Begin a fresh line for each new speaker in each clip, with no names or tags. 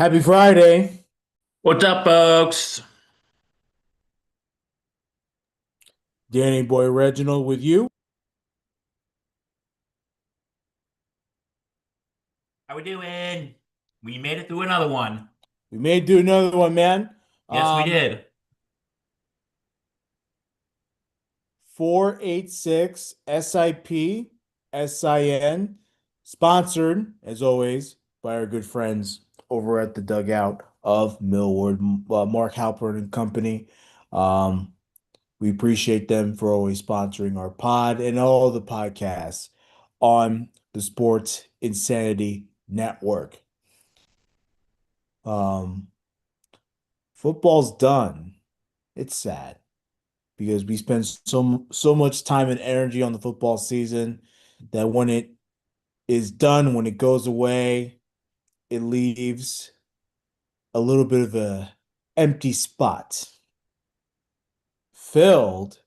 Happy Friday.
What's up, folks?
Danny Boy Reginald with you.
How we doing? We made it through another one.
We may do another one, man.
Yes, we
Um,
did.
486 SIP SIN, sponsored, as always, by our good friends over at the Dugout of Millward, Mark Halpern and Company. Um, we appreciate them for always sponsoring our pod and all the podcasts on the Sports Insanity Network. Um, Football's done. It's sad because we spend so much time and energy on the football season that when it is done, when it goes away, it leaves a little bit of a empty spot filled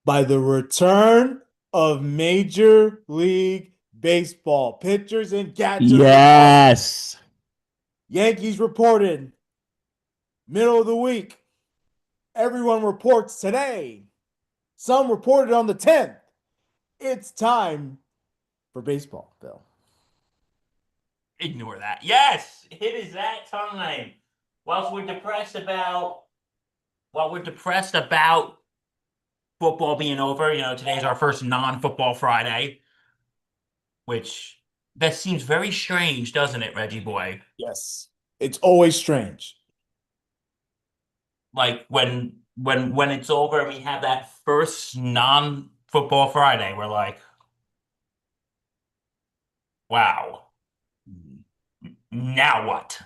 by the return of Major League Baseball pitchers and catchers reporting.
Yes.
Yankees reported middle of the week. Everyone reports today. Some reported on the 10th. It's time for baseball, Bill.
Ignore that. Yes, it is that time. Whilst we're depressed about, while we're depressed about football being over, today's our first non-football Friday, which that seems very strange, doesn't it, Reggie boy?
Yes. It's always strange.
Like when it's over and we have that first non-football Friday, we're like, wow, now what?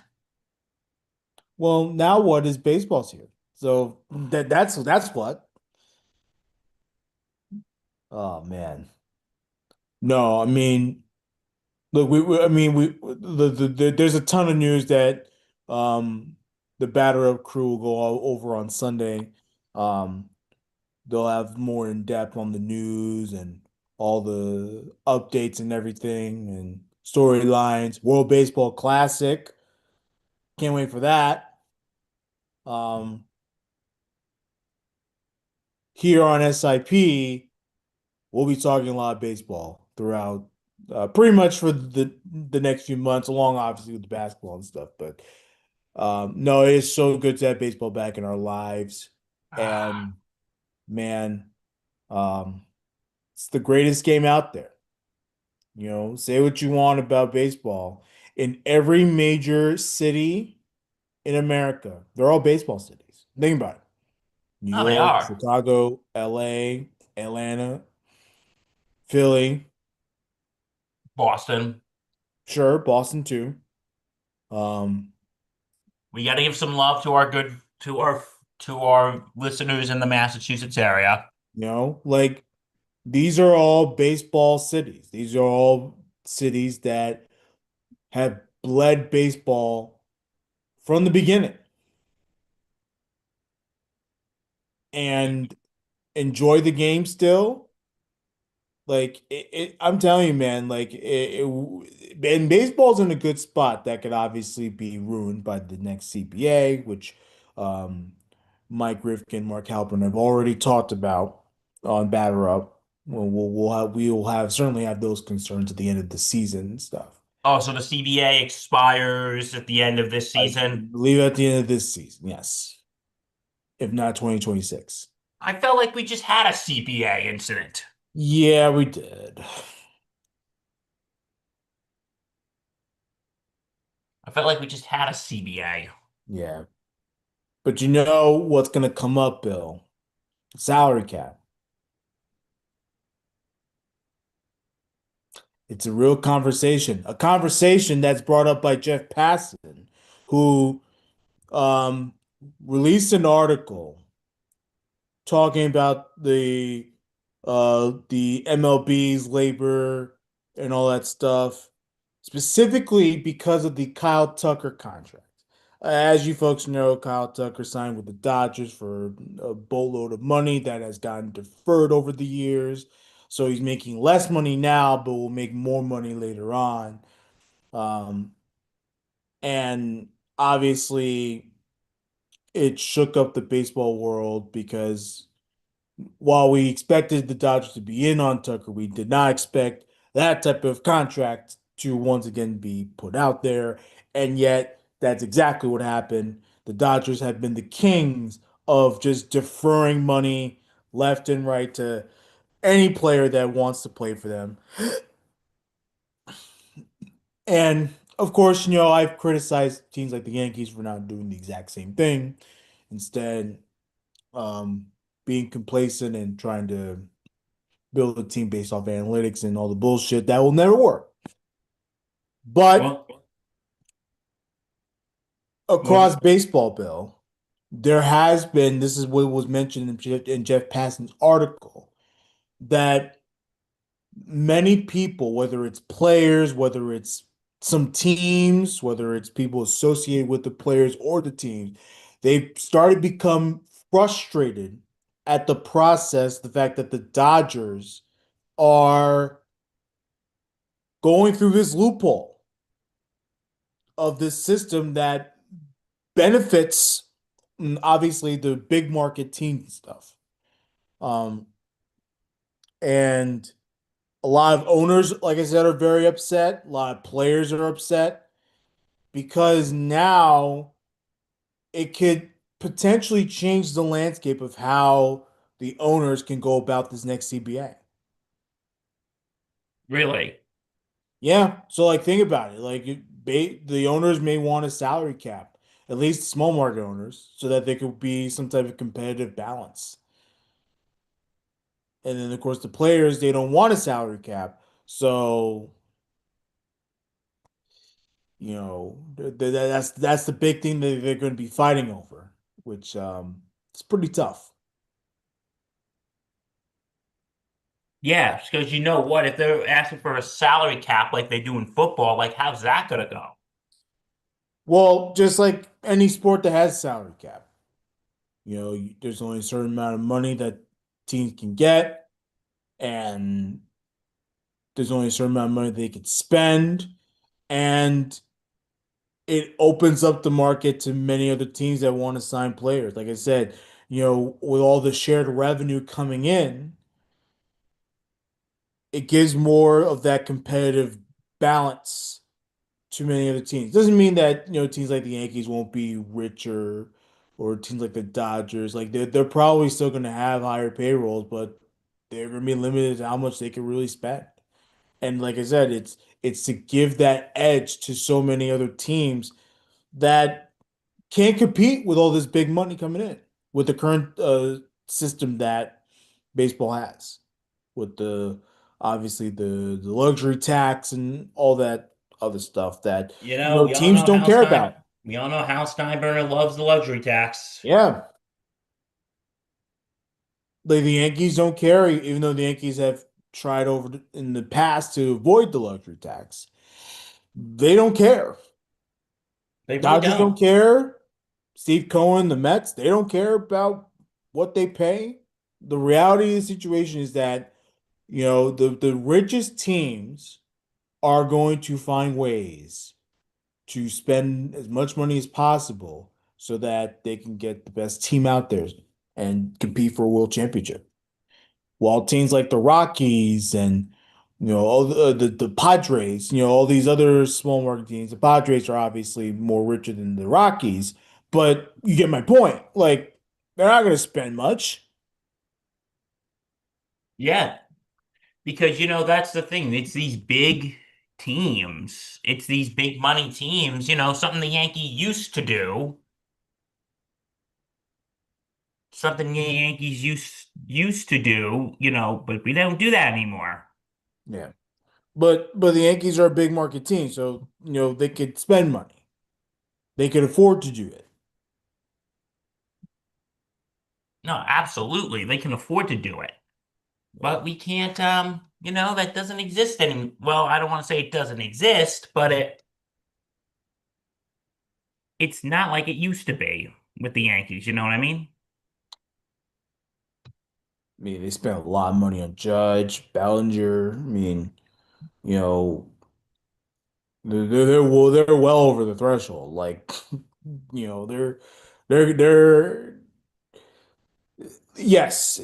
Well, now what is baseball's here? So that's what. Oh man. No, I mean, look, I mean, there's a ton of news that um the Batter Up crew will go over on Sunday. Um, they'll have more in depth on the news and all the updates and everything and storylines. World Baseball Classic. Can't wait for that. Um, Here on SIP, we'll be talking a lot of baseball throughout pretty much for the next few months, along obviously with the basketball and stuff. But no, it is so good to have baseball back in our lives.
Ah.
And man, um, it's the greatest game out there. Say what you want about baseball. In every major city in America, they're all baseball cities. Think about it. New
Oh, they
York,
are.
Chicago, LA, Atlanta, Philly,
Boston.
sure, Boston too. Um,
We got to give some love to our good to our listeners in the Massachusetts area.
like these are all baseball cities. These are all cities that have bled baseball from the beginning and enjoy the game still. I'm telling you, man, and baseball's in a good spot that could obviously be ruined by the next CBA, which um, Mike Rifkin, Mark Halpern have already talked about on Batter Up. We'll certainly have those concerns at the end of the season and stuff.
Oh, so the CBA expires at the end of this
I
season.
believe at the end of this season, yes, if not 2026.
I felt like we just had a CBA incident.
Yeah, we did.
I felt like we just had a CBA.
Yeah, but you know what's going to come up, Bill? Salary cap. It's a real conversation, a conversation that's brought up by Jeff Passan, who um, released an article talking about the MLB's labor and all that stuff, specifically because of the Kyle Tucker contract. As you folks know, Kyle Tucker signed with the Dodgers for a boatload of money that has gotten deferred over the years. So he's making less money now, but will make more money later on. Um, and obviously it shook up the baseball world because while we expected the Dodgers to be in on Tucker, we did not expect that type of contract to once again be put out there. And yet, that's exactly what happened. The Dodgers have been the kings of just deferring money left and right to any player that wants to play for them. And of course, I've criticized teams like the Yankees for not doing the exact same thing. Instead, um, being complacent and trying to build a team based off analytics and all the bullshit that will never work. But
Well,
across baseball, Bill, there has been, this is what was mentioned in Jeff Passan's article, that many people, whether it's players, whether it's some teams, whether it's people associated with the players or the teams, they've started to become frustrated at the process, the fact that the Dodgers are going through this loophole of this system that benefits obviously the big market team stuff. Um, and a lot of owners, like I said, are very upset. A lot of players are upset because now it could potentially change the landscape of how the owners can go about this next CBA.
really?
Yeah, so like think about it. The owners may want a salary cap, at least small market owners, so that there could be some type of competitive balance. And then of course the players they don't want a salary cap. So, that's the big thing that they're going to be fighting over, which it's pretty tough.
Yeah, because you know what? If they're asking for a salary cap like they do in football, like how's that gonna go?
Well, just like any sport that has salary cap, there's only a certain amount of money that teams can get, and there's only a certain amount of money they can spend, and it opens up the market to many other teams that want to sign players. Like I said, with all the shared revenue coming in, it gives more of that competitive balance to many other teams. Doesn't mean that, teams like the Yankees won't be richer or teams like the Dodgers. Like they're probably still going to have higher payrolls, but they're going to be limited to how much they can really spend. And like I said, it's to give that edge to so many other teams that can't compete with all this big money coming in with the current system that baseball has, with the obviously the luxury tax and all that other stuff that
You know,
teams don't care about.
We all know how Steinbrenner loves the luxury tax.
Yeah, like the Yankees don't care, even though the Yankees have tried in the past to avoid the luxury tax. They don't care.
They really
Dodgers
don't.
don't care. Steve Cohen, the Mets, they don't care about what they pay. The reality of the situation is that, the richest teams are going to find ways to spend as much money as possible so that they can get the best team out there and compete for a world championship. While teams like the Rockies and all the Padres, all these other small market teams, the Padres are obviously more richer than the Rockies, but you get my point. Like they're not going to spend much.
Yeah, because you know that's the thing. It's these big teams. It's these big money teams, something the Yankee used to do, something the Yankees used to do, but we don't do that anymore.
Yeah. But the Yankees are a big market team, so they could spend money. They could afford to do it.
No, absolutely. They can afford to do it.
Yeah.
But we can't that doesn't exist any well, I don't want to say it doesn't exist, but it's not like it used to be with the Yankees, you know what I mean?
I mean, they spent a lot of money on Judge, Bellinger. I mean, you know, they're well over the threshold. Like You know, they're yes,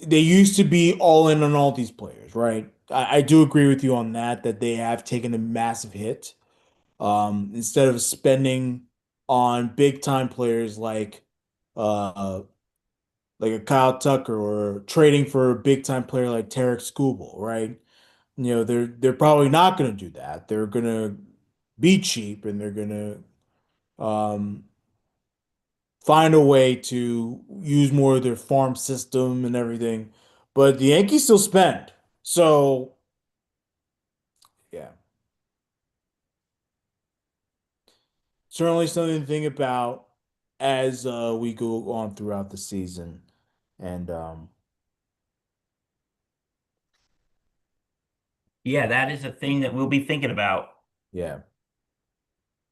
they used to be all in on all these players, right? I do agree with you on that, that they have taken a massive hit. Instead of spending on big time players uh like a Kyle Tucker or trading for a big time player like Tarek Skubal, right? You know, they're probably not going to do that. They're going to be cheap and they're going to find a way to use more of their farm system and everything. But the Yankees still spend. So, yeah, certainly something to think about as we go on throughout the season. And
Yeah, that is a thing that we'll be thinking about.
yeah,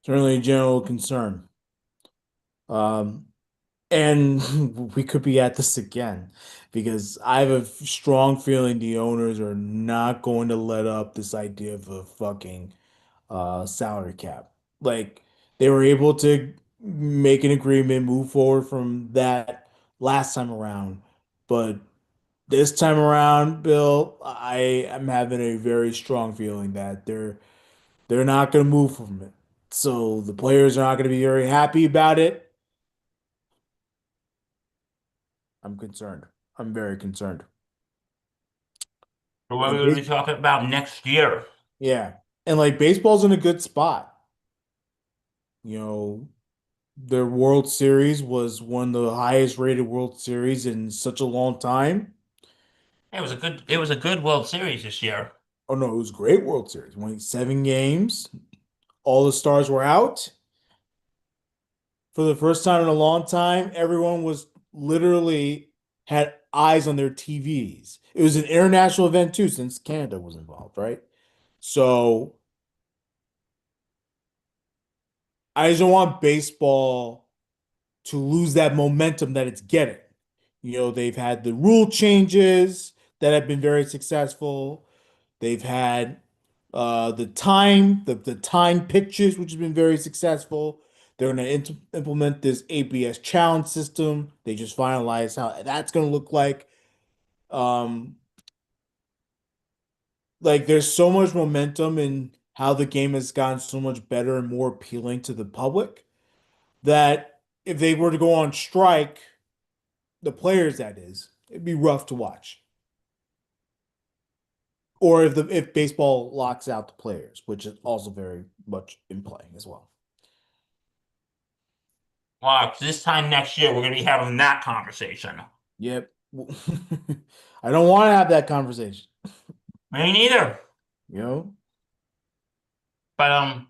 certainly a general concern. Um, And we could be at this again because I have a strong feeling the owners are not going to let up this idea of a fucking salary cap. Like they were able to make an agreement, move forward from that last time around, but this time around, Bill, I am having a very strong feeling that they're not going to move from it. So the players are not going to be very happy about it. I'm concerned. I'm very concerned.
So what are we
And
going to
base
be talking about next year?
yeah. And like baseball's in a good spot. You know, their World Series was one of the highest rated World Series in such a long time.
It was a good World Series this year.
Oh no, it was a great World Series. Went 7 games. All the stars were out. For the first time in a long time, everyone was literally had eyes on their TVs. It was an international event too, since Canada was involved, right? So I just don't want baseball to lose that momentum that it's getting. You know, they've had the rule changes that have been very successful. They've had the time pitches, which has been very successful. They're going to implement this ABS challenge system. They just finalized how that's going to look like. Um, like there's so much momentum in how the game has gotten so much better and more appealing to the public that if they were to go on strike, the players that is, it'd be rough to watch. Or if baseball locks out the players, which is also very much in play as well.
Well, this time next year, we're going to be having that conversation.
Yep. I don't want to have that conversation.
Me neither.
You know?
But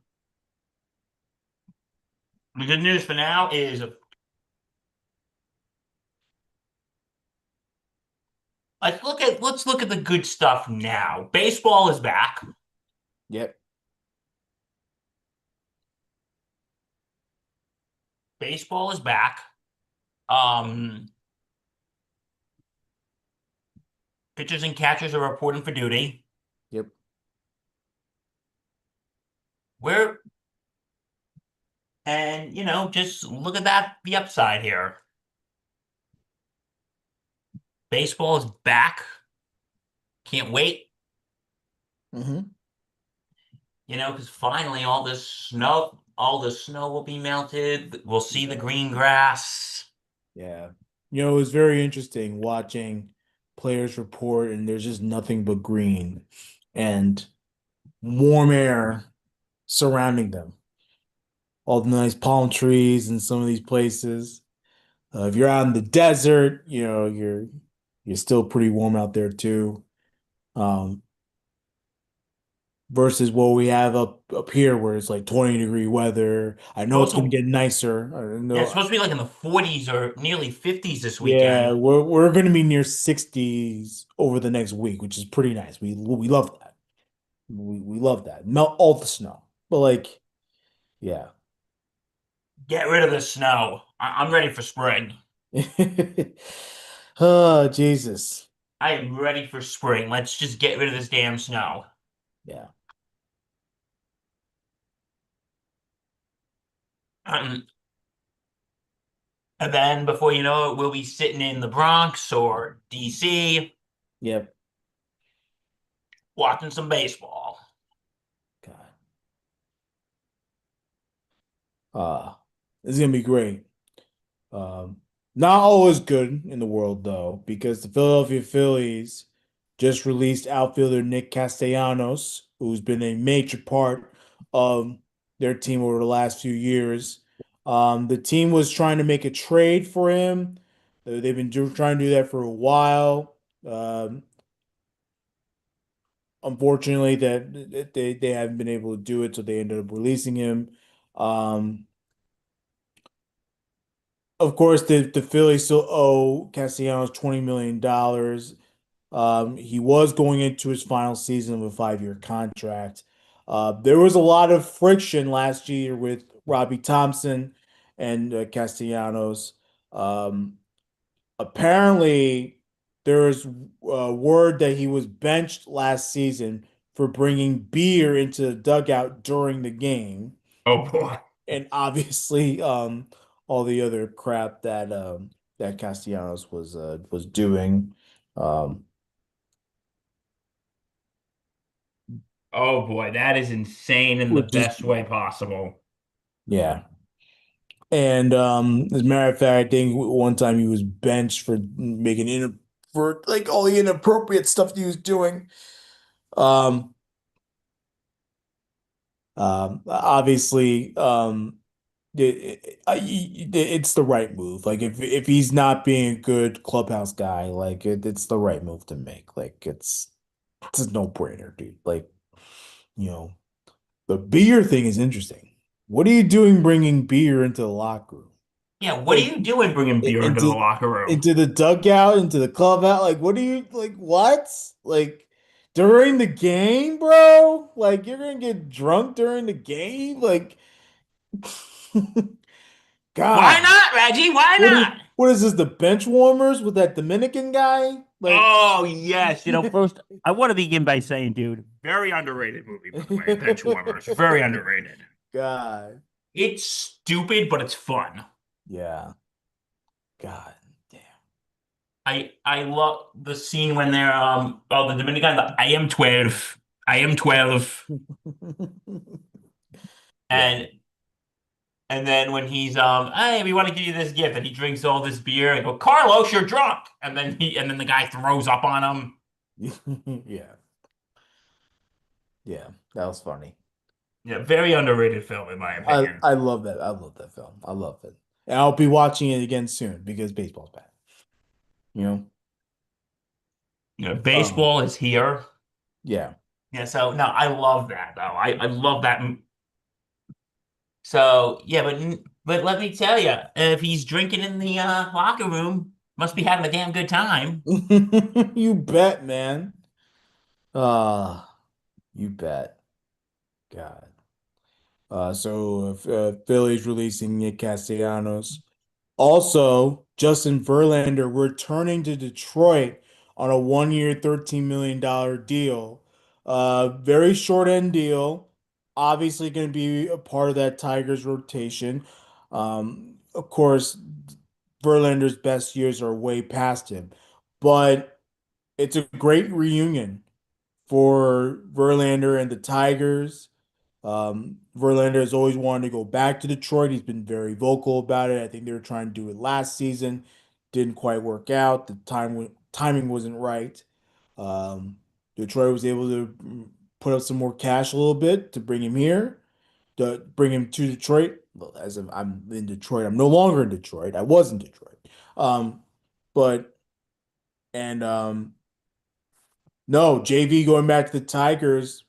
the good news for now is let's look at the good stuff now. Baseball is back.
Yep.
Baseball is back. Um, Pitchers and catchers are reporting for duty.
Yep.
We're and just look at the upside here. Baseball is back. Can't wait.
Hmm.
Because finally all the snow will be melted. We'll see the green grass.
Yeah. You know, it was very interesting watching players report, and there's just nothing but green and warm air surrounding them. All the nice palm trees in some of these places. If you're out in the desert, you know, you're still pretty warm out there too. Um, versus what we have up here where it's like 20-degree weather. I know it's
Supposed
gonna
to,
get nicer. I
yeah, it's
know,
supposed to be like in the 40s or nearly 50s this
yeah,
weekend.
we're gonna be near 60s over the next week, which is pretty nice. We love that. We love that. Melt all the snow. But like, yeah.
Get rid of the snow. I'm ready for spring.
Oh, Jesus.
I am ready for spring. Let's just get rid of this damn snow.
Yeah.
Um, And then before you know it, we'll be sitting in the Bronx or DC
Yep.
watching some baseball.
God. This is gonna be great. Um, Not always good in the world though, because the Philadelphia Phillies just released outfielder Nick Castellanos, who's been a major part of their team over the last few years. The team was trying to make a trade for him. They've been trying to do that for a while. Um, Unfortunately, that they haven't been able to do it, so they ended up releasing him. Um, Of course, the Phillies still owe Castellanos $20 million. He was going into his final season of a 5-year contract. There was a lot of friction last year with Robbie Thompson and Castellanos. Um, Apparently, there is word that he was benched last season for bringing beer into the dugout during the game,
Oh boy.
and obviously all the other crap that Castellanos was doing. Um
Oh boy, that is insane in the
which is
best way possible.
Yeah. And as a matter of fact, I think one time he was benched for making in for like all the inappropriate stuff he was doing. Um Obviously, it's the right move. Like if he's not being a good clubhouse guy, like it's the right move to make. Like it's a no-brainer, dude. Like, you know, the beer thing is interesting. What are you doing bringing beer into the locker room?
Yeah, what are
Like
you doing bringing beer into the
into
locker room?
into the dugout, into the clubhouse? Like, what are you like? What? Like during the game, bro? Like you're gonna get drunk during the game? Like,
Why
God,
not, Reggie? Why
what is
not?
what is this? The bench warmers with that Dominican guy? Like,
Oh, yes. First, I want to begin by saying, dude, very underrated movie, by the way. Benchwarmers, very underrated.
God,
It's stupid, but it's fun.
yeah, God
I love the scene when they're the Dominican I am 12
damn. Yeah.
and then when he's hey, we want to give you this gift and he drinks all this beer and go, Carlos, you're drunk. And then the guy throws up on him.
Yeah. Yeah. That was funny.
Yeah, very underrated film in my opinion.
I love that. I love that film. I love it. And I'll be watching it again soon because baseball's back. You know? Um,
Baseball is here.
yeah.
Yeah, so no, I love that though. I love that. So yeah, but let me tell you, if he's drinking in the locker room, must be having a damn good time.
You bet, man. Uh, you bet. God. Philly's releasing Nick Castellanos. Also, Justin Verlander returning to Detroit on a 1-year, $13 million deal. Very short end deal. Obviously, going to be a part of that Tigers rotation. Of course, Verlander's best years are way past him, but it's a great reunion for Verlander and the Tigers. Verlander has always wanted to go back to Detroit. He's been very vocal about it. I think they were trying to do it last season. Didn't quite work out. Timing wasn't right. Um, Detroit was able to put up some more cash a little bit to bring him here, to bring him to Detroit. Well, as of I'm in Detroit, I'm no longer in Detroit. I was in Detroit. Um, but and No, JV going back to the Tigers,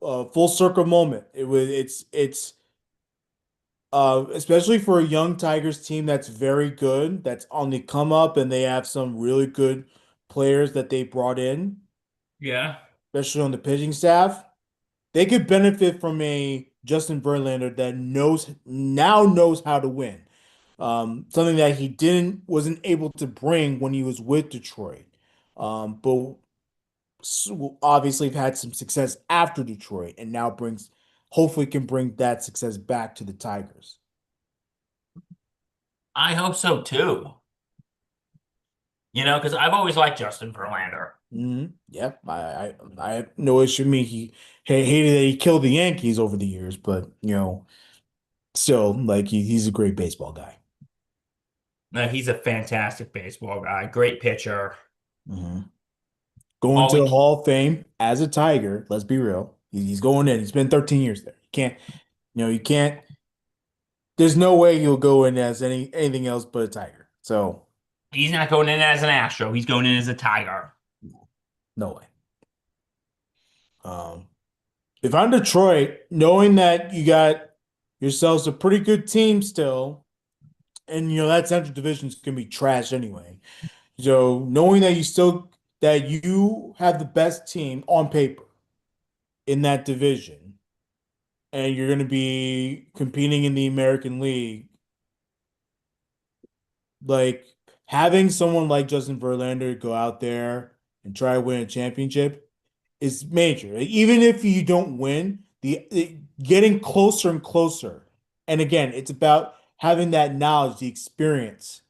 full circle moment. It's especially for a young Tigers team that's very good, that's on the come up, and they have some really good players that they brought in,
Yeah.
especially on the pitching staff. They could benefit from a Justin Verlander that knows how to win. Something that he wasn't able to bring when he was with Detroit. But obviously have had some success after Detroit, and now brings hopefully can bring that success back to the Tigers.
I hope so too. Because I've always liked Justin Verlander.
Yeah, I have no issue. Me, he hated that he killed the Yankees over the years, but still, like he's a great baseball guy.
No, he's a fantastic baseball guy, great pitcher.
hmm Going
All
to
we
the Hall of Fame as a Tiger. Let's be real. He's going in. He's been 13 years there. You can't. There's no way he'll go in as anything else but a Tiger. So,
he's not going in as an Astro. He's going in as a Tiger.
no way. Um, if I'm Detroit, knowing that you got yourselves a pretty good team still, and that Central Division's gonna be trash anyway. So knowing that you have the best team on paper in that division, and you're gonna be competing in the American League, like having someone like Justin Verlander go out there and try to win a championship is major. Like, even if you don't win, getting closer and closer. And again, it's about having that knowledge, the experience.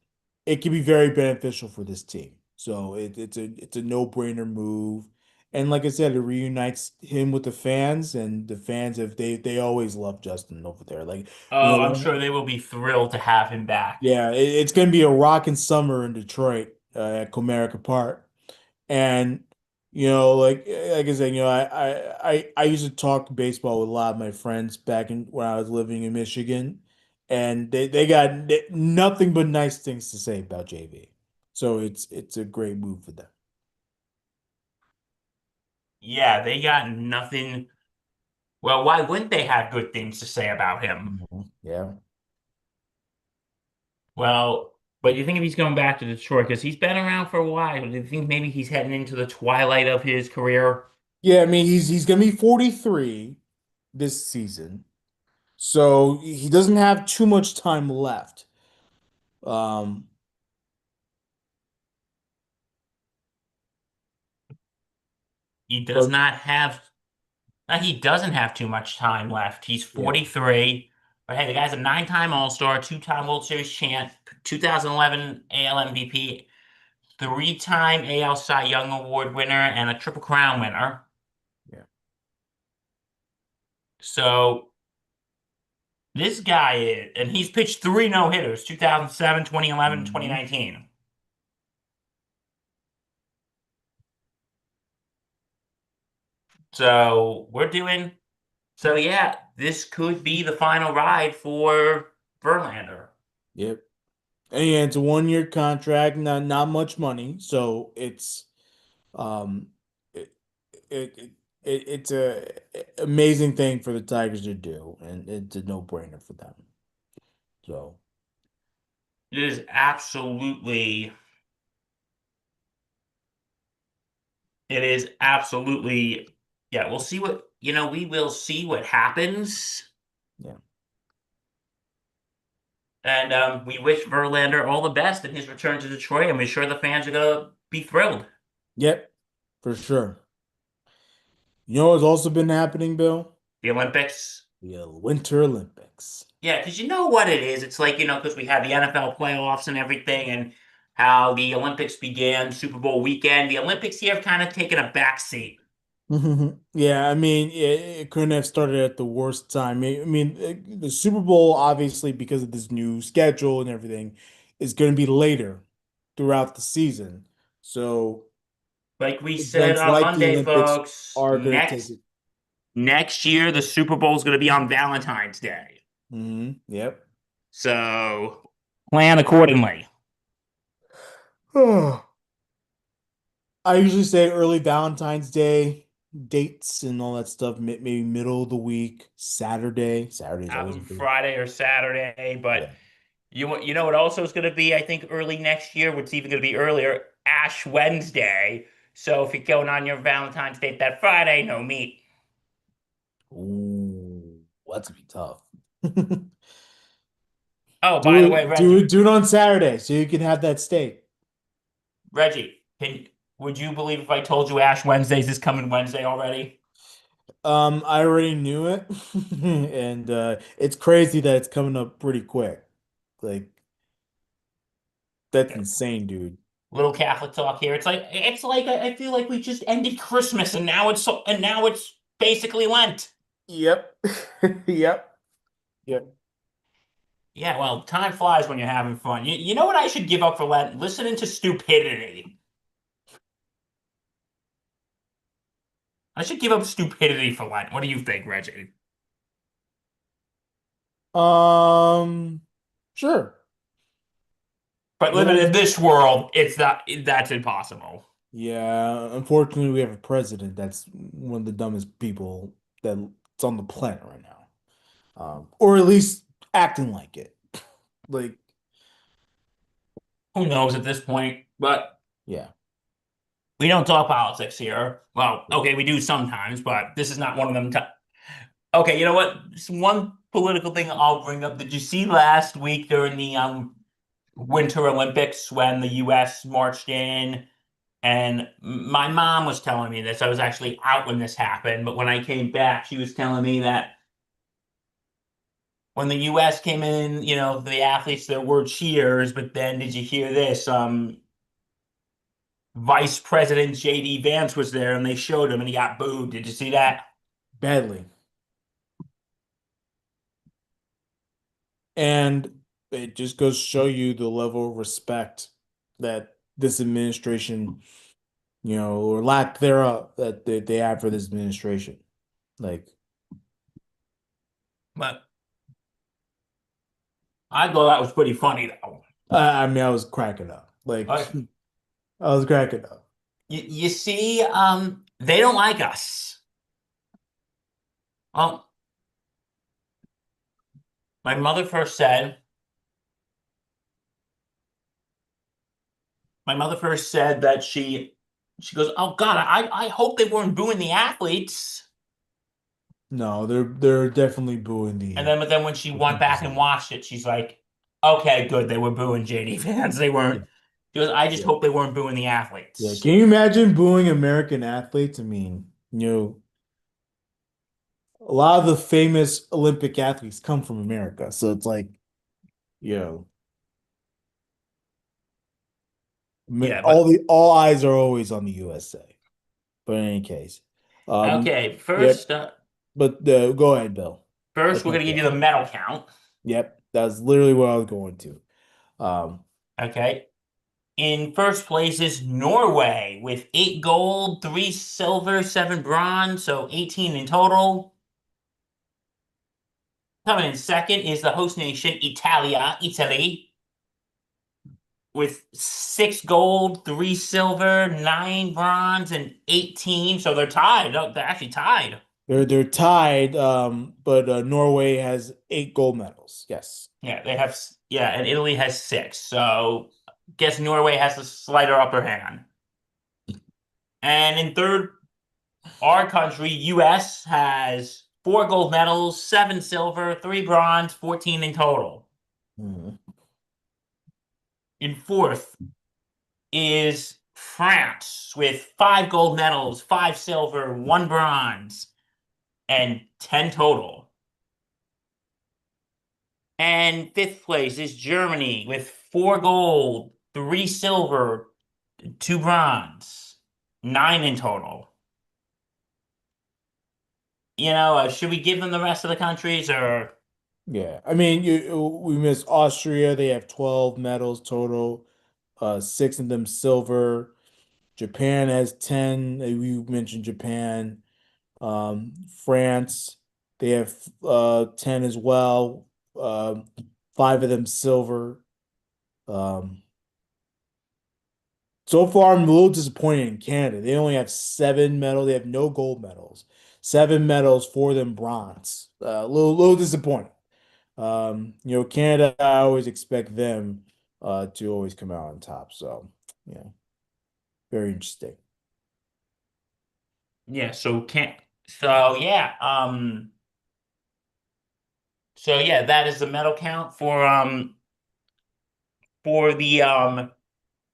It can be very beneficial for this team. So it's a no-brainer move. And like I said, it reunites him with the fans, and the fans have they always love Justin over there. Like,
Oh, I'm sure they will be thrilled to have him back.
yeah, it's gonna be a rocking summer in Detroit at Comerica Park. And like I said, I used to talk baseball with a lot of my friends back in when I was living in Michigan, and they got nothing but nice things to say about JV. So it's a great move for them.
Yeah, they got nothing. Well, why wouldn't they have good things to say about him?
Yeah.
Well, but you think if he's going back to Detroit, because he's been around for a while, do you think maybe he's heading into the twilight of his career?
Yeah, I mean he's gonna be 43 this season. So he doesn't have too much time left. Um,
He does
but
not have, he doesn't have too much time left. He's
yeah,
43. But hey, the guy's a nine-time All-Star, two-time World Series champ, 2011 AL MVP, three-time AL Cy Young Award winner, and a Triple Crown winner.
yeah.
So this guy is, and he's pitched three no-hitters, 2007, 2011,
Mhm.
2019. So we're doing, so yeah, this could be the final ride for Verlander.
Yep. And yeah, it's a 1 year contract, not much money, so um it, it, it's a amazing thing for the Tigers to do, and it's a no-brainer for them. So
It is absolutely, it is absolutely, yeah, we'll see what, we will see what happens.
yeah,
And we wish Verlander all the best in his return to Detroit, and we're sure the fans are gonna be thrilled.
yep, for sure. You know what's also been happening, Bill?
The Olympics.
The Winter Olympics.
Yeah, because you know what it is. It's like, because we had the NFL playoffs and everything, and how the Olympics began Super Bowl weekend. The Olympics here have kind of taken a back seat.
Yeah, I mean, it couldn't have started at the worst time. The Super Bowl, obviously, because of this new schedule and everything, is going to be later throughout the season. So
Like we said
events
on
like the
Monday,
Olympics
folks,
are going to take
next
it.
next year the Super Bowl is going to be on Valentine's Day.
Yep.
So plan accordingly.
I usually say early Valentine's Day dates and all that stuff, maybe middle of the week, Saturday. Saturday is always a good.
Friday or Saturday, but
Yeah.
you know what also is going to be, I think, early next year, what's even going to be earlier, Ash Wednesday. So if you're going on your Valentine's date that Friday, no meat.
Ooh, that's gonna be tough.
Oh, by
Do
the way,
it, do it,
Reggie,
do it on Saturday so you can have that steak.
Reggie, would you believe if I told you Ash Wednesday's is coming Wednesday already?
I already knew it, and it's crazy that it's coming up pretty quick. Like, That's insane, dude.
Little Catholic talk here. It's like I feel like we just ended Christmas and now it's basically Lent.
Yep. Yep. Yep.
Yeah, well, time flies when you're having fun. You know what I should give up for Lent? Listening to stupidity. I should give up stupidity for Lent. What do you think, Reggie?
Um, sure.
But living
No,
in this world, that's impossible.
yeah, unfortunately, we have a president that's one of the dumbest people that's on the planet right now. Or at least acting like it. Like,
Who knows at this point? But
yeah.
we don't talk politics here. Well, okay, we do sometimes, but this is not one of them. Okay, you know what? Just one political thing I'll bring up. Did you see last week during the Winter Olympics when the U.S. marched in? And my mom was telling me this. I was actually out when this happened, but when I came back, she was telling me that when the U.S. came in, the athletes, there were cheers, but then did you hear this? Vice President J.D. Vance was there and they showed him and he got booed. Did you see that?
Badly. And it just goes to show you the level of respect that this administration, or lack thereof, that they have for this administration. Like,
But I thought that was pretty funny though.
I mean, I was cracking up. Like,
Like,
I was cracking up.
you see, they don't like us. Well, my mother first said, my mother first said that she goes, "Oh God, I hope they weren't booing the athletes."
No, they're definitely booing
But then when she
the
went back and
president.
watched it, she's like, "Okay, good. They were booing JD fans. They weren't."
Yeah,
She goes, "I just
yeah,
hope they weren't booing the
yeah.
athletes."
Can you imagine booing American athletes? I mean, a lot of the famous Olympic athletes come from America, so it's like, you know,
Yeah,
all
but
all eyes are always on the USA. But in any case, um,
okay.
yep. But go ahead, Bill. I
First we're
cut
gonna
you
give you
off.
the medal count.
Yep, that's literally what I was going to. Um,
Okay. In first place is Norway with 8 gold, 3 silver, 7 bronze, so 18 in total. Coming in second is the host nation, Italy, with 6 gold, 3 silver, 9 bronze, and 18. So they're tied. Oh, they're actually tied.
they're tied, but Norway has 8 gold medals. Yes.
Yeah, and Italy has 6. So guess Norway has the slighter upper hand. And in third, our country, US, has 4 gold medals, 7 silver, 3 bronze, 14 in total.
Mhm.
In fourth is France with 5 gold medals, 5 silver, 1 bronze, and 10 total. And fifth place is Germany with 4 gold, 3 silver, 2 bronze, 9 in total. Should we give them the rest of the countries or?
Yeah, I mean, we miss Austria. They have 12 medals total, six of them silver. Japan has 10. You mentioned Japan. France, they have 10 as well. Um, five of them silver. Um, so far, I'm a little disappointed in Canada. They only have 7 medals. They have no gold medals. 7 medals, four of them bronze. Little disappointing. Canada, I always expect them to always come out on top. So, yeah, very interesting.
Yeah, so yeah, that is the medal count for the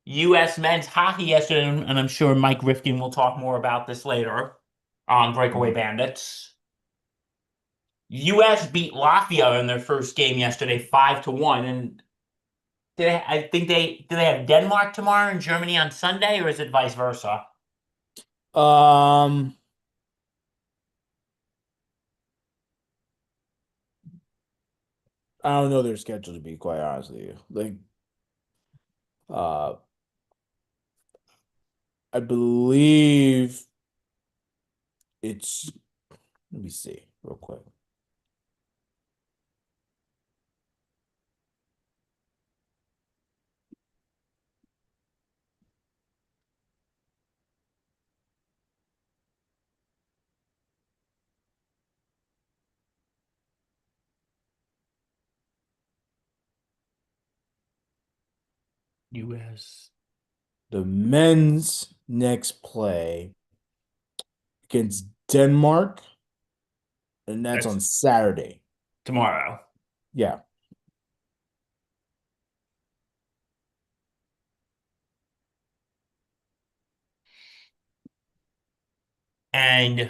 US men's hockey yesterday, and I'm sure Mike Rifkin will talk more about this later on Breakaway
Mhm.
Bandits. US beat Latvia in their first game yesterday, 5-1, and I think they have Denmark tomorrow and Germany on Sunday, or is it vice versa?
Um, I don't know their schedule to be quite honest with you. Uh, I believe it's. Let me see real quick.
U.S.
The men's next play against Denmark, and that's on
That's
Saturday.
tomorrow.
Yeah,
And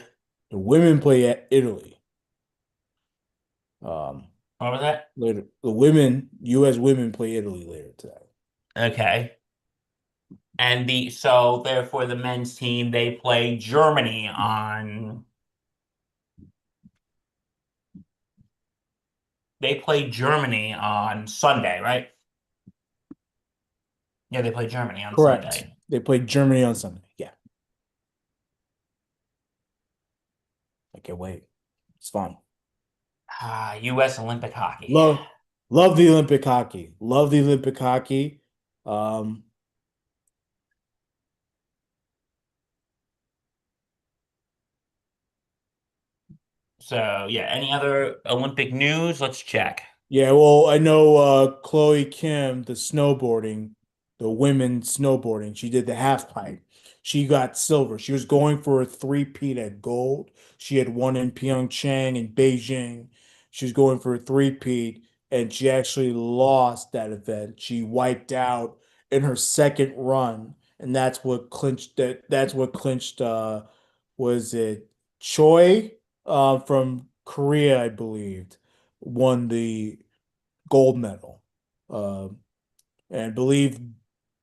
the women play at Italy. Um,
what was that?
later, the women, U.S. women play Italy later today.
Okay. And so therefore the men's team they play Germany on Sunday, right? Yeah, they play Germany on
Correct.
Sunday.
They play Germany on Sunday. Yeah, I can't wait. It's fun.
U.S. Olympic hockey.
Love, love the Olympic hockey. Love the Olympic hockey. Um,
So yeah, any other Olympic news? Let's check.
Yeah, well, I know Chloe Kim, the women snowboarding, she did the half pipe. She got silver. She was going for a three-peat at gold. She had won in Pyeongchang and Beijing. She was going for a three-peat, and she actually lost that event. She wiped out in her second run, and that's what clinched was it Choi from Korea, I believed, won the gold medal. Uh, and believe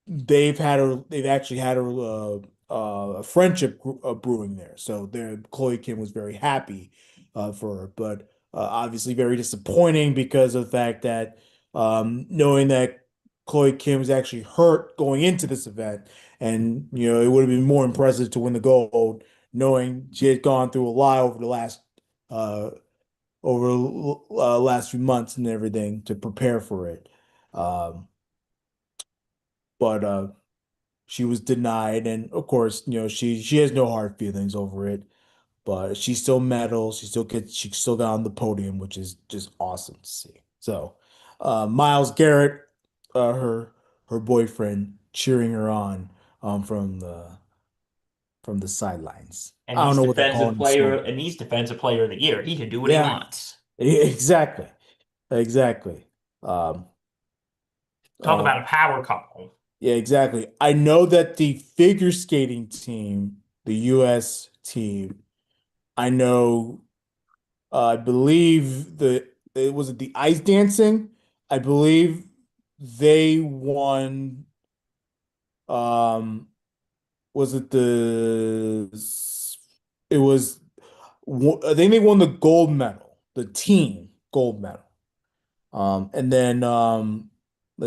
they've actually had a friendship brewing there. So there, Chloe Kim was very happy for her, but obviously very disappointing because of the fact that knowing that Chloe Kim was actually hurt going into this event, and it would have been more impressive to win the gold, knowing she had gone through a lot uh, last few months and everything to prepare for it. Um, but she was denied, and of course, she has no hard feelings over it. But she still medals. She still got on the podium, which is just awesome to see. So, Miles Garrett, her boyfriend, cheering her on from the sidelines.
And
I don't
he's
know what they call
defensive
it in
player,
snowboard.
and he's defensive player of the year. He can do what he
Yeah,
wants.
exactly, exactly. Um,
Talk
uh,
about a power couple.
Yeah, exactly. I know that the figure skating team, the US team, I know, I believe it was it the ice dancing. I believe they won. Um, was it the? It was. I think they won the gold medal, the team gold medal. And then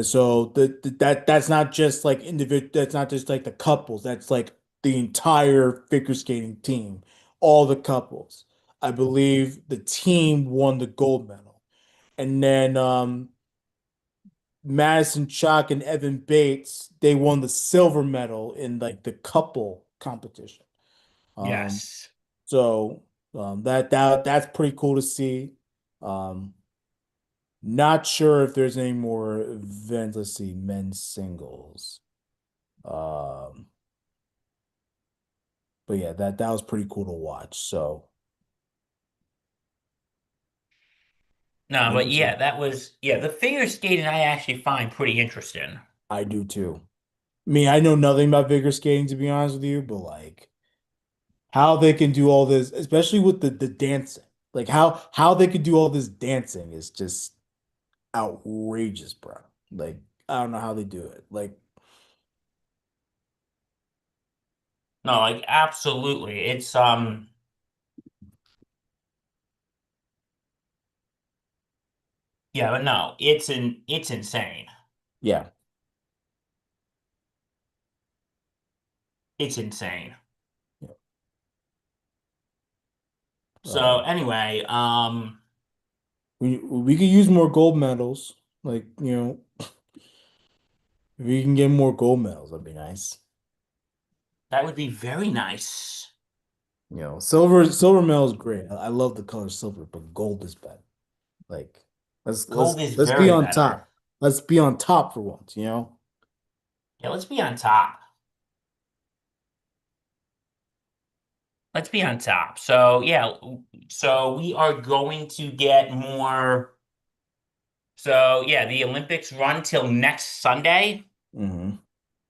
so that's not just like individual, that's not just like the couples, that's like the entire figure skating team, all the couples. I believe the team won the gold medal. And then Madison Chalk and Evan Bates, they won the silver medal in like the couple competition. Um
Yes.
so that's pretty cool to see. Um Not sure if there's any more events. Let's see, men's singles. Um, but yeah, that was pretty cool to watch. So
No,
like
but
I said,
yeah, the figure skating I actually find pretty interesting.
I do too. I mean, I know nothing about figure skating to be honest with you, but like how they can do all this, especially with the dancing, like how they could do all this dancing is just outrageous, bro. Like I don't know how they do it. Like,
No, like absolutely. Yeah, but no, it's insane.
yeah.
It's insane.
Yeah.
So
Um,
anyway,
we could use more gold medals. Like, if we can get more gold medals, that'd be nice.
that would be very nice.
Silver medal is great. I love the color silver, but gold is better. Like, let's
Gold
let's
is
let's be
very
on
better.
top. Let's be on top for once.
Yeah, let's be on top. Let's be on top. So yeah, so we are going to get more. So yeah, the Olympics run till next Sunday.
Hmm.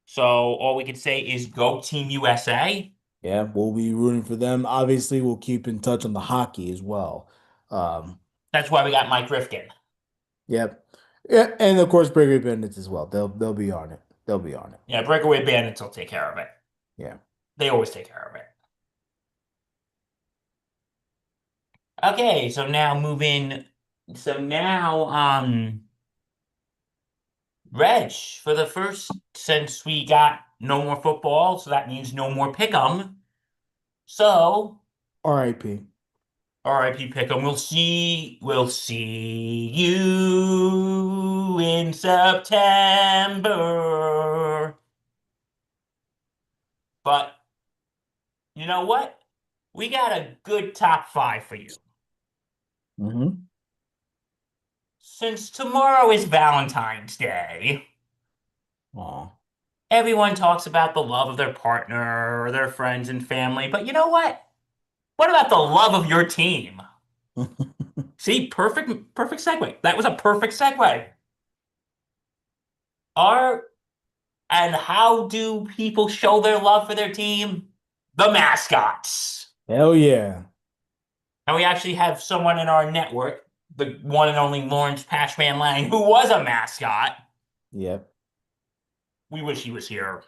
So all we can say is go Team USA.
Yeah, we'll be rooting for them. Obviously, we'll keep in touch on the hockey as well. Um,
That's why we got Mike Rifkin.
yep. Yeah, and of course Breakaway Bandits as well. They'll be on it. They'll be on it.
Yeah, Breakaway Bandits will take care of it.
Yeah.
They always take care of it. Okay, so now moving. So now, Reg, for the first, since we got no more football, so that means no more pick'em. So,
RIP.
RIP pick'em, we'll see you in September. But you know what? We got a good top five for you.
Hmm.
Since tomorrow is Valentine's Day,
Aw.
everyone talks about the love of their partner or their friends and family, but you know what? What about the love of your team? See, perfect segue. That was a perfect segue. Are and how do people show their love for their team? The mascots.
Hell yeah.
And we actually have someone in our network, the one and only Lawrence Patchman Lang, who was a mascot.
Yep.
We wish he was here.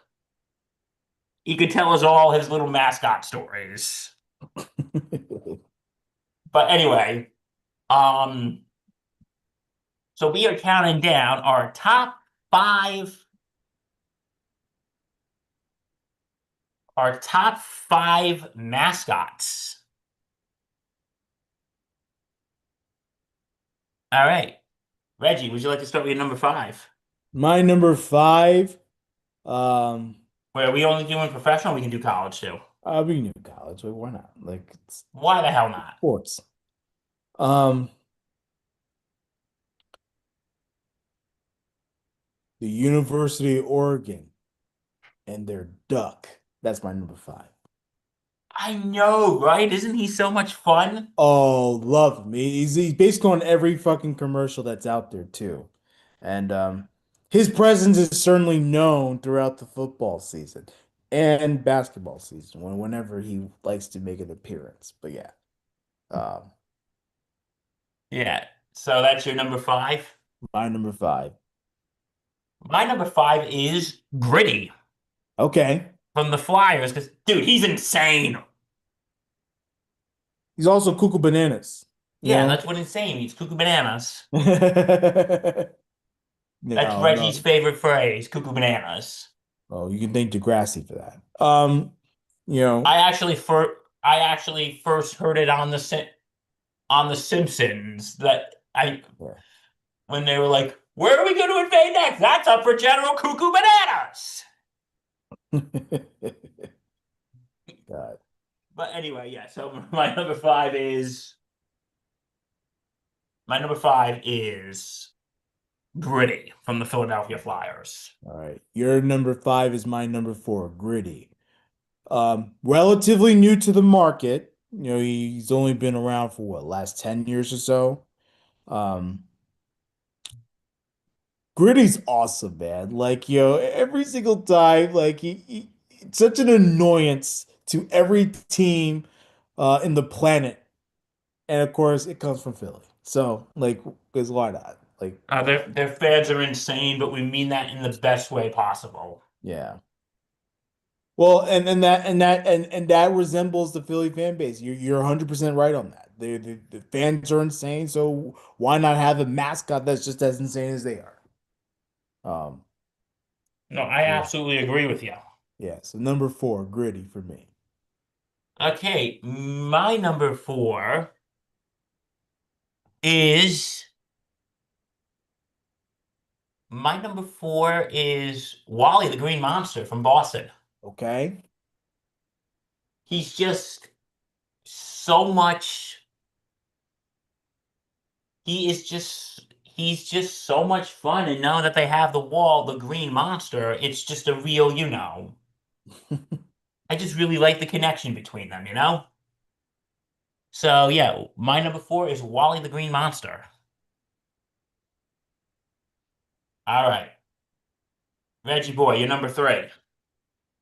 He could tell us all his little mascot stories. But anyway, um, so we are counting down five, our top five mascots. All right. Reggie, would you like to start with your number five?
My number five, um,
Where are we only doing professional? We can do college too.
we can do college. Like, why not? Like, it's
Why the hell not?
sports. Um, the University of Oregon and their duck. That's my number five.
I know, right? Isn't he so much fun?
Oh, love him. He's basically on every fucking commercial that's out there too. And his presence is certainly known throughout the football season and basketball season whenever he likes to make an appearance. But yeah, um,
Yeah. So that's your number five.
my number five.
My number five is Gritty
Okay.
from the Flyers because, dude, he's insane.
He's also Cuckoo Bananas, you
Yeah,
know?
that's what insane means. Cuckoo bananas. That's
No,
Reggie's
no.
favorite phrase, cuckoo bananas.
Oh, you can thank Degrassi for that. You know,
I actually first heard it on on the Simpsons that I
yeah.
when they were like, "Where are we going to invade next?" That's up for General Cuckoo Bananas.
God.
But anyway, yeah. So my number five is Gritty from the Philadelphia Flyers.
All right. Your number five is my number four, Gritty. Relatively new to the market. He's only been around for what, last 10 years or so. Um, Gritty's awesome, man. Like, every single time, like it's such an annoyance to every team in the planet. And of course, it comes from Philly. So, like, because why not? Like,
Their fans are insane, but we mean that in the best way possible.
yeah. Well, and that resembles the Philly fan base. You're 100% right on that. The fans are insane, so why not have a mascot that's just as insane as they are? Um,
No, I
yeah,
absolutely agree with you.
yeah. So number four, gritty for me.
Okay, is my number four is Wally the Green Monster from Boston.
Okay.
He's just so much. He's just so much fun. And now that they have the wall, the Green Monster, it's just a real. I just really like the connection between them. So yeah, my number four is Wally the Green Monster. All right, Reggie boy, you're number three.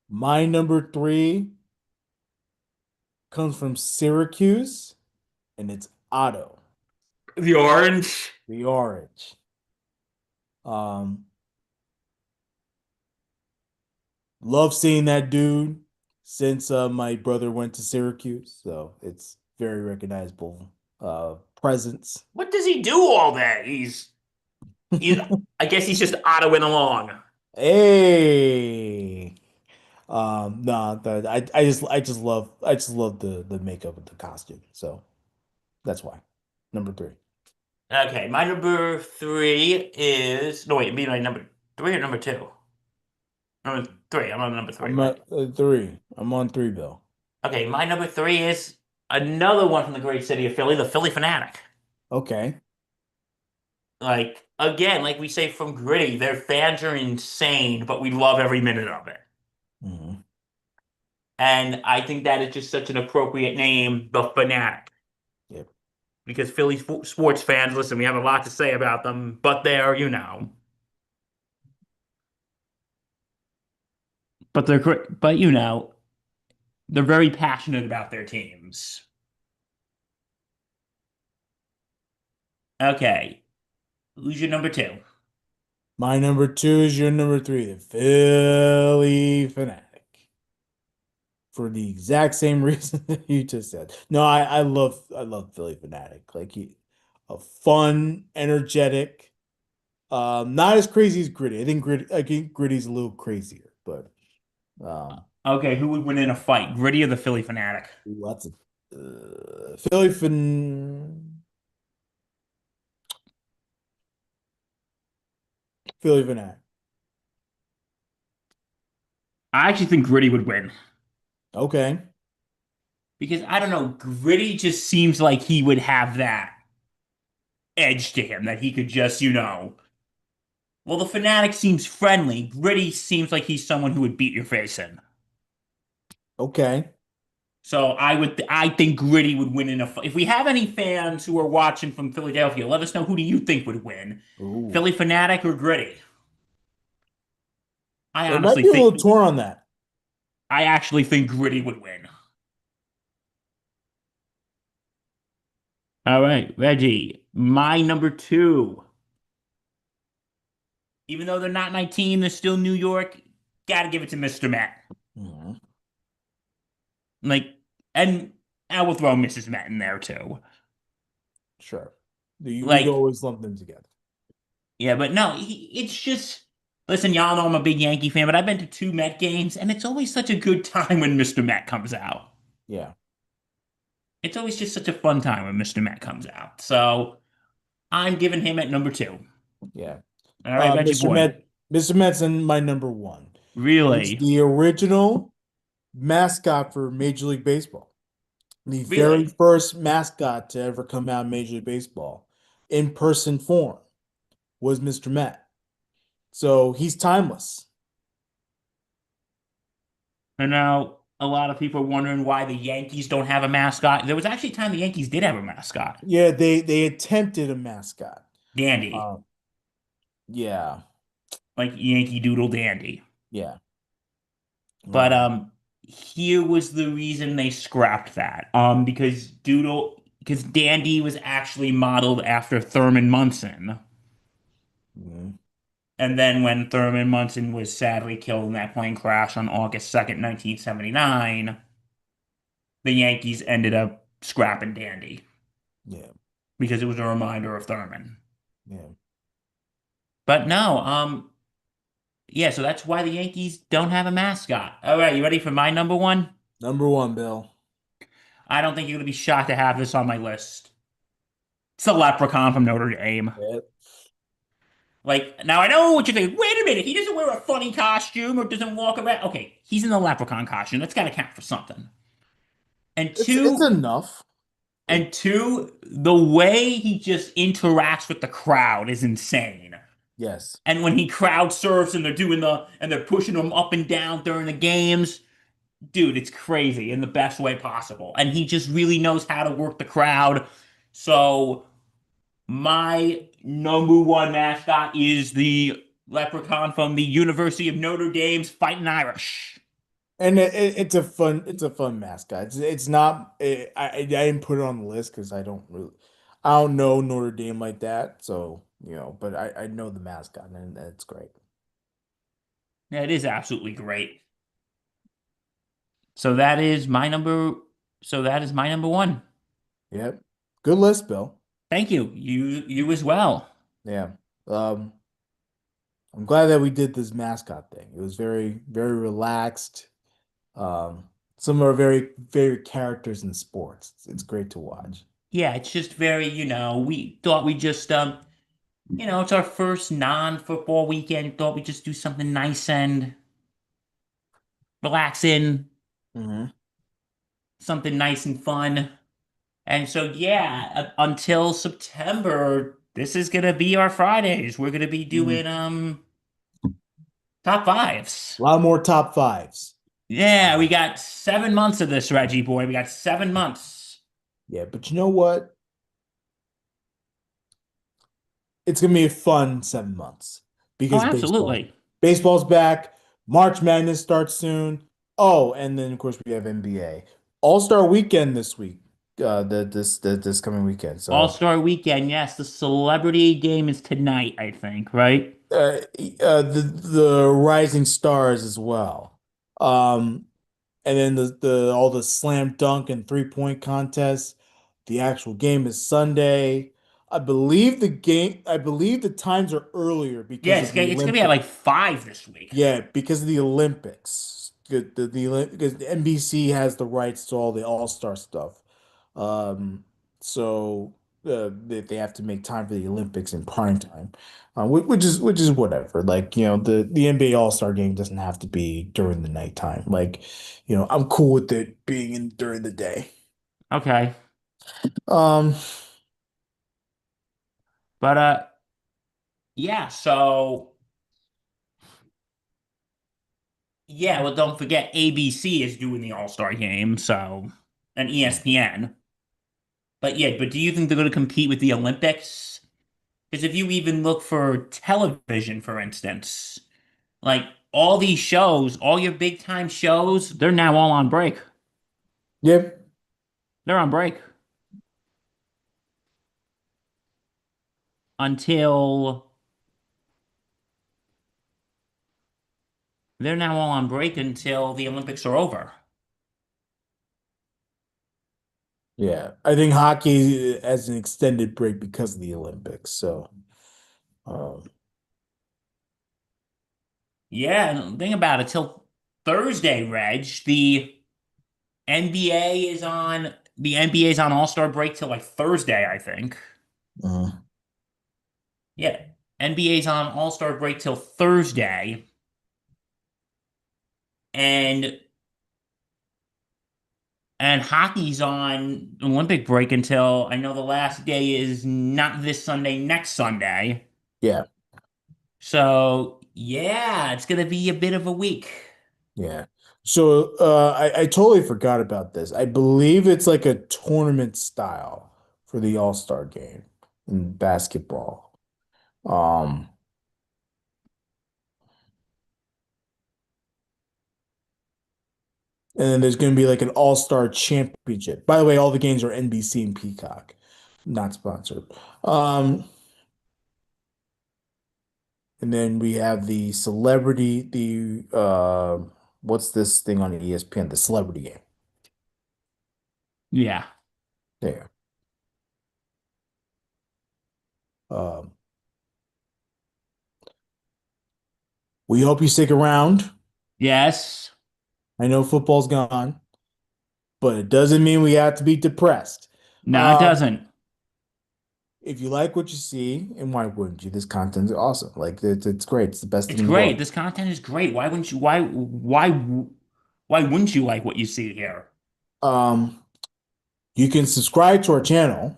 My number three comes from Syracuse, and it's Otto,
The orange.
the orange. Um, Love seeing that dude since my brother went to Syracuse, so it's very recognizable presence.
What does he do all day? He's I guess he's just autoing along.
Hey, no, I just love the makeup of the costume, so that's why number three.
Okay, my number three is no wait, me my number three or number two? Number three. I'm on number three,
I'm
right?
at three. I'm on three, Bill.
Okay, my number three is another one from the great city of Philly, the Philly Fanatic.
Okay.
Like again, like we say from Gritty, their fans are insane, but we love every minute of it.
Mhm.
And I think that is just such an appropriate name, the Fanatic,
Yep.
because Philly sports fans, listen, we have a lot to say about them, but they're very passionate about their teams. Okay, who's your number two?
My number two is your number three, the Philly Fanatic. For the exact same reason that you just said. No, I love Philly Fanatic. Like a fun, energetic, not as crazy as Gritty. I think Gritty's a little crazier, but um
Okay, who would win in a fight, Gritty or the Philly Fanatic?
lots of Philly Philly Fanatic.
I actually think Gritty would win
Okay.
because I don't know, Gritty just seems like he would have that edge to him that he could just. Well, the Fanatic seems friendly. Gritty seems like he's someone who would beat your face in.
Okay.
So I think Gritty would win in a fight. If we have any fans who are watching from Philadelphia, let us know who do you think would win,
Ooh.
Philly Fanatic or Gritty? I
It might
honestly
be a
think
little torn on that.
I actually think Gritty would win. All right, Reggie, my number two. Even though they're not my team, they're still New York. Got to give it to Mr. Met.
Mhm.
Like, and I will throw Mrs. Met in there too.
Sure. We
Like,
always lump them together.
yeah, but no, it's just. Listen, y'all know I'm a big Yankee fan, but I've been to two Met games, and it's always such a good time when Mr. Met comes out.
Yeah.
It's always just such a fun time when Mr. Met comes out. So I'm giving him at number two.
Yeah.
All right, Reggie boy.
Mr. Met's in my number one. It's
Really?
the original mascot for Major League Baseball. The very
Really?
first mascot to ever come out of Major League Baseball in person form was Mr. Met. So he's timeless.
And now a lot of people are wondering why the Yankees don't have a mascot. There was actually a time the Yankees did have a mascot.
Yeah, they attempted a mascot.
Dandy.
Uh, yeah,
Like Yankee Doodle Dandy.
yeah.
But
Um,
here was the reason they scrapped that. Because Dandy was actually modeled after Thurman Munson. And then when Thurman Munson was sadly killed in that plane crash on August 2nd, 1979, the Yankees ended up scrapping Dandy
Yeah,
because it was a reminder of Thurman.
yeah.
But no, yeah, so that's why the Yankees don't have a mascot. All right, you ready for my number one?
Number one, Bill.
I don't think you're gonna be shocked to have this on my list. It's the Leprechaun from Notre Dame.
Yeah.
Like, now I know what you think. Wait a minute, he doesn't wear a funny costume or doesn't walk around. Okay, he's in the Leprechaun costume. That's gotta count for something. And
It's
two,
enough. It,
and two, the way he just interacts with the crowd is insane.
yes.
And when he crowd surfs and they're pushing him up and down during the games, dude, it's crazy in the best way possible. And he just really knows how to work the crowd. So my number one mascot is the leprechaun from the University of Notre Dame's Fighting Irish.
And it's a fun mascot. It's not I didn't put it on the list because I don't know Notre Dame like that. So, but I know the mascot and it's great.
Yeah, it is absolutely great. So that is my number. So that is my number one.
Yep. Good list, Bill.
Thank you. You as well.
Yeah. Um, I'm glad that we did this mascot thing. It was very, very relaxed. Um, some of our very favorite characters in sports. It's great to watch.
Yeah, it's just very, we thought we just it's our first non-football weekend. Thought we'd just do something nice and relaxing,
Hmm.
something nice and fun. And so, yeah, until September, this is gonna be our Fridays. We're gonna be
Hmm.
doing top
A
fives.
lot more top fives.
Yeah, we
Uh,
got 7 months of this, Reggie boy. We got 7 months.
yeah, but you know what? It's gonna be a fun 7 months
Oh,
because
absolutely.
baseball's back. March Madness starts soon. Oh, and then of course we have NBA All-Star Weekend this week. This coming weekend. So
All-Star weekend, yes. The celebrity game is tonight, I think, right?
the Rising Stars as well. Um, and then the all the slam dunk and 3-point contests. The actual game is Sunday. I believe the times are earlier
Yeah,
because
it's
of the
gonna, it's gonna be at
Olympic.
like 5 this week.
Yeah, because of the Olympics. Because the NBC has the rights to all the All-Star stuff. Um, so they have to make time for the Olympics in prime time, which is whatever. Like, the NBA All-Star game doesn't have to be during the nighttime. Like, I'm cool with it being in during the day.
Okay.
Um,
But yeah, so yeah, well don't forget ABC is doing the All-Star game, so and ESPN. But yeah, but do you think they're gonna compete with the Olympics? Because if you even look for television, for instance, like all these shows, all your big time shows, they're now all on break.
yeah,
They're on break until they're now all on break until the Olympics are over.
yeah. I think hockey has an extended break because of the Olympics. So, um,
Yeah, and think about it. Till Thursday, Reg, the NBA is on All-Star break till like Thursday, I think.
uh,
Yeah. NBA's on All-Star break till Thursday. And and hockey's on Olympic break until I know the last day is not this Sunday, next Sunday.
yeah.
So yeah, it's gonna be a bit of a week.
Yeah. So I totally forgot about this. I believe it's like a tournament style for the All-Star game in basketball. Um, and then there's going to be like an All-Star championship. By the way, all the games are NBC and Peacock, not sponsored. Um, And then we have the celebrity, what's this thing on ESPN? The celebrity game.
Yeah.
There. Um, we hope you stick around.
Yes.
I know football's gone, but it doesn't mean we have to be depressed.
No, it
Um,
doesn't.
if you like what you see, and why wouldn't you? This content's awesome. Like it's great. It's the best
It's
in the
great.
world.
This content is great. Why wouldn't you? Why wouldn't you like what you see here?
Um, you can subscribe to our channel.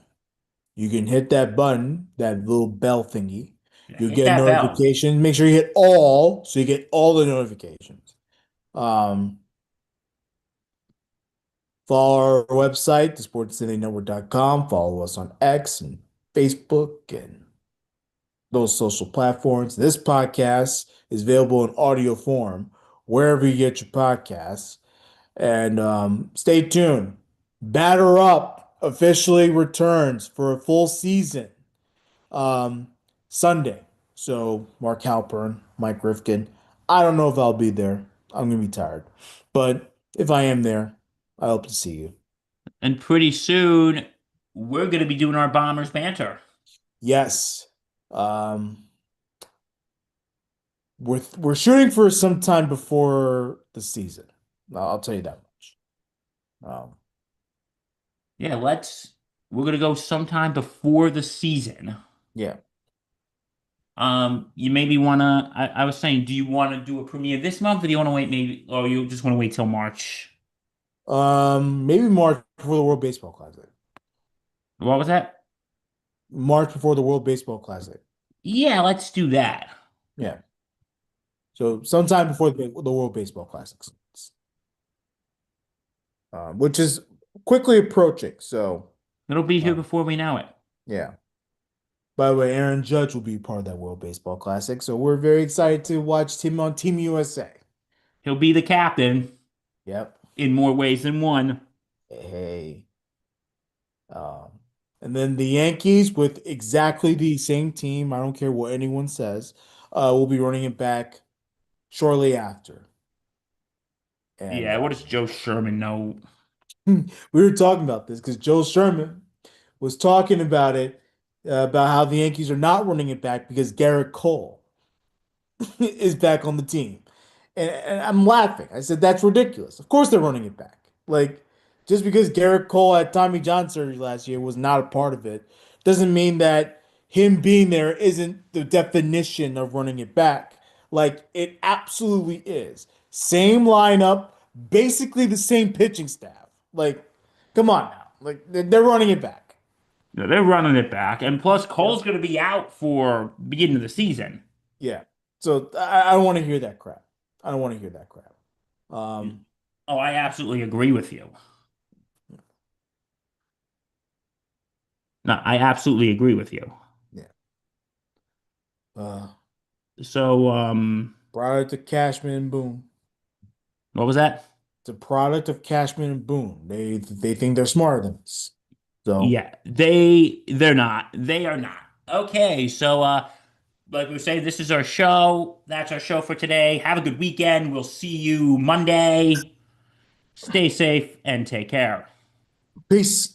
You can hit that button, that little bell thingy.
Yeah,
You'll
hit
get a
that bell.
notification. Make sure you hit all so you get all the notifications. Um, Follow our website, thesportscitynetwork.com. Follow us on X and Facebook and those social platforms. This podcast is available in audio form wherever you get your podcasts. And stay tuned. Batter Up officially returns for a full season um, Sunday. So Mark Halpern, Mike Rifkin. I don't know if I'll be there. I'm gonna be tired, but if I am there, I hope to see you.
And pretty soon, we're going to be doing our Bombers banter.
Yes. Um, we're shooting for some time before the season. I'll tell you that much. Um,
Yeah, we're going to go sometime before the season.
yeah.
You maybe want to, I was saying, do you want to do a premiere this month or do you want to wait maybe, or you just want to wait till March?
Maybe March before the World Baseball Classic.
What was that?
March before the World Baseball Classic.
Yeah, let's do that.
Yeah. So sometime before the World Baseball Classics, which is quickly approaching. So,
It'll be here
uh,
before we know it.
yeah. By the way, Aaron Judge will be part of that World Baseball Classic. So we're very excited to watch him on Team USA.
He'll be the captain
Yep.
in more ways than one.
Hey. Um, and then the Yankees with exactly the same team. I don't care what anyone says. Will be running it back shortly after. And
Yeah, what does Joe Sherman know?
we were talking about this because Joe Sherman was talking about it, about how the Yankees are not running it back because Garrett Cole is back on the team. And I'm laughing. I said, that's ridiculous. Of course they're running it back. Like, just because Garrett Cole had Tommy John surgery last year was not a part of it, doesn't mean that him being there isn't the definition of running it back. Like, it absolutely is. Same lineup, basically the same pitching staff. Like, come on now. Like, they're running it back.
Yeah, they're running it back. And plus,
Yep.
Cole's going to be out for beginning of the season.
Yeah. So I don't want to hear that crap. I don't want to hear that crap. Um,
Oh, I absolutely agree with you. No, I absolutely agree with you.
yeah. Uh,
So,
Product of Cashman and Boone.
what was that?
It's a product of Cashman and Boone. They think they're smarter than us. So
Yeah, they're not. They are not. Okay, so like we say, this is our show. That's our show for today. Have a good weekend. We'll see you Monday. Stay safe and take care.
peace.